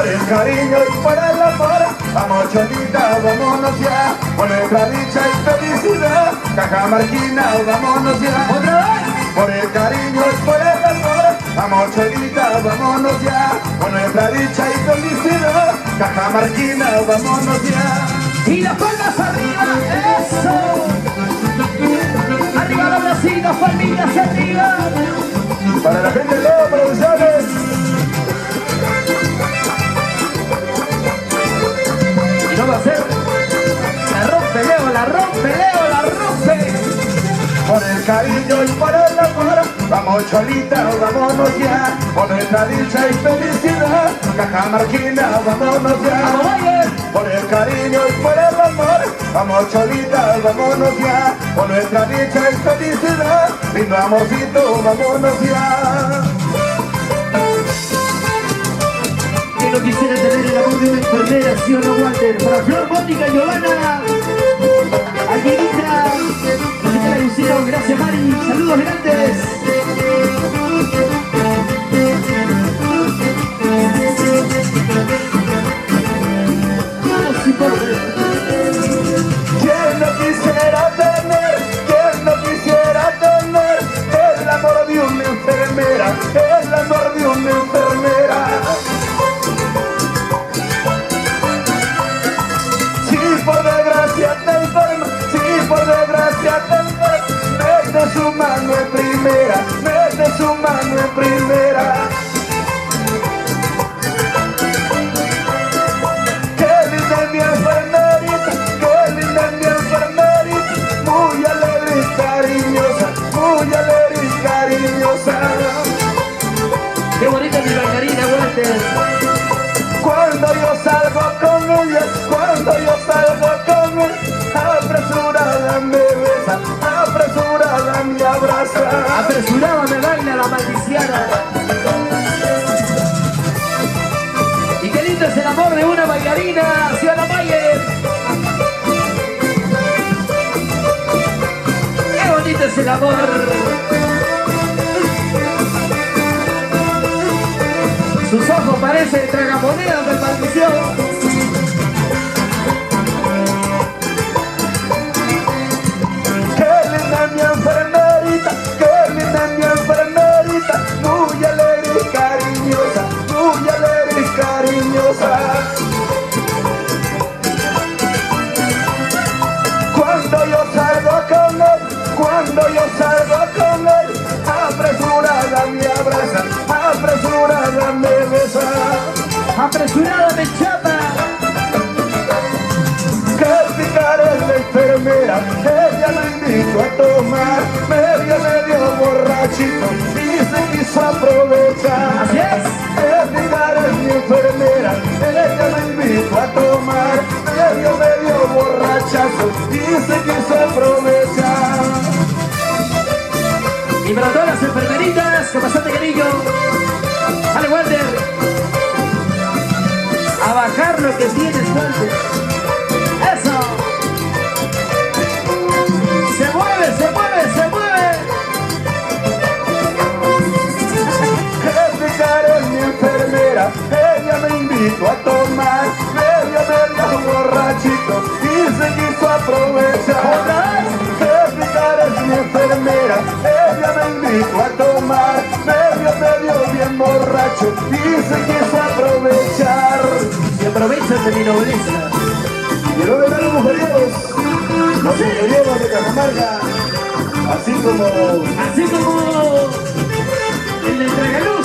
Por el cariño y por el amor, vamos Cholita, vámonos ya. Por nuestra dicha y felicidad, Cajamarquina, vámonos ya. ¡Otra vez! Por el cariño y por el amor, vamos Cholita, vámonos ya. Por nuestra dicha y felicidad, Cajamarquina, vámonos ya. Y las palmas arriba, eso. Arriba los vecinos, familias arriba. Para la gente de Leo Producciones. Y no va a ser. La rompe Leo, la rompe Leo, la rompe. Por el cariño y por el amor, vamos Cholita, vámonos ya. Por nuestra dicha y felicidad, Cajamarquina, vámonos ya. ¡Vamos, Bayer! Por el cariño y por el amor, vamos Cholita, vámonos ya. Por nuestra dicha y felicidad, lindo amorcito, vámonos ya. Que no quisiera tener el amor de una enfermera, ¿sí o no, Walter? Para Flor, Mónica, Giovanna, Angelita, Gisela Lucero, gracias Mari, saludos grandes. Vamos y por ¿Quién no quisiera tener, quién no quisiera tener el amor de una enfermera, el amor de una enfermera? Si por desgracia te enfermas, si por desgracia te enfermas, mete su mano en primera, mete su mano en primera. Qué linda es mi enfermerita, qué linda es mi enfermerita, muy alegre y cariñosa, muy alegre y cariñosa. qué bonita mi bailarina, Walter. Cuando yo salgo con ella, cuando yo salgo con él, apresurada me besa, apresurada me abraza. Apresurada me baila la maldiciana. Y qué lindo es el amor de una bailarina, ¿sí o no, Bayer? Qué bonito es el amor. Sus ojos parecen tragamonedas de maldición. Qué linda es mi enfermerita, qué linda es mi enfermerita, muy alegre y cariñosa, muy alegre y cariñosa. Cuando yo salgo con él, cuando yo salgo con él, apresurada me abraza, apresurada me besa. Apresurada me chapa. Que picar es la enfermera, ella la invito a tomar, medio borrachito y se quiso aprovechar. Así es. Que picar es mi enfermera, ella la invito a tomar, medio borrachazo y se quiso aprovechar. Y para todas las enfermeritas, ¿qué pasaste, querido? Dale, Walter. A bajar lo que tienes, Walter. ¡Eso! ¡Se mueve, se mueve, se mueve! Que picar es mi enfermera, ella me invito a tomar, medio borrachito y se quiso aprovechar. Que picar es mi enfermera, ella me invito a tomar, medio bien borracho y se quiso aprovechar. Y aprovechan de mi nobleza. Quiero ver a los mujeriegos, los mujeriegos de Cajamarca, así como Así como el de Tragaluz.